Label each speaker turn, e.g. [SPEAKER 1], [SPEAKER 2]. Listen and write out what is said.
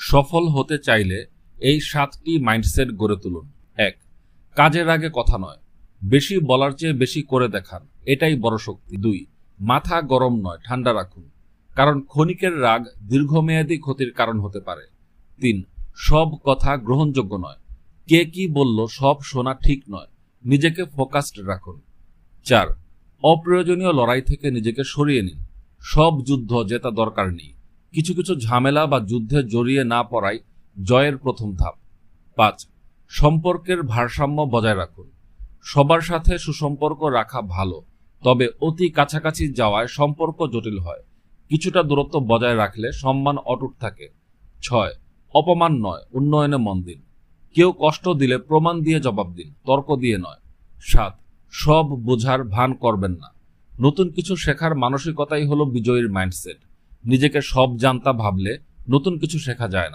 [SPEAKER 1] সফল হতে চাইলে এই 7টি মাইন্ডসেট গড়ে তুলুন। 1. কাজের আগে কথা নয়, বেশি বলার চেয়ে বেশি করে দেখান, এটাই বড় শক্তি। 2. মাথা গরম নয়, ঠান্ডা রাখুন, কারণ ক্ষণিকের রাগ দীর্ঘমেয়াদী ক্ষতির কারণ হতে পারে। 3. সব কথা গ্রহণযোগ্য নয়, কে কি বলল সব শোনা ঠিক নয়, নিজেকে ফোকাসড রাখুন। 4. অপ্রয়োজনীয় লড়াই থেকে নিজেকে সরিয়ে নিন, সব যুদ্ধ জেতা দরকার নেই, কিছু কিছু ঝামেলা বা যুদ্ধে জড়িয়ে না পড়াই জয়ের প্রথম ধাপ। 5. সম্পর্কের ভারসাম্য বজায় রাখুন, সবার সাথে সুসম্পর্ক রাখা ভালো, তবে অতি কাছাকাছি যাওয়ায় সম্পর্ক জটিল হয়, কিছুটা দূরত্ব বজায় রাখলে সম্মান অটুট থাকে। 6. অপমান নয়, উন্নয়নে মন দিন, কেউ কষ্ট দিলে প্রমাণ দিয়ে জবাব দিন, তর্ক দিয়ে নয়। 7. সব বোঝার ভান করবেন না, নতুন কিছু শেখার মানসিকতাই হলো বিজয়ীর মাইন্ডসেট, নিজেকে সব জানতা ভাবলে নতুন কিছু শেখা যায় না।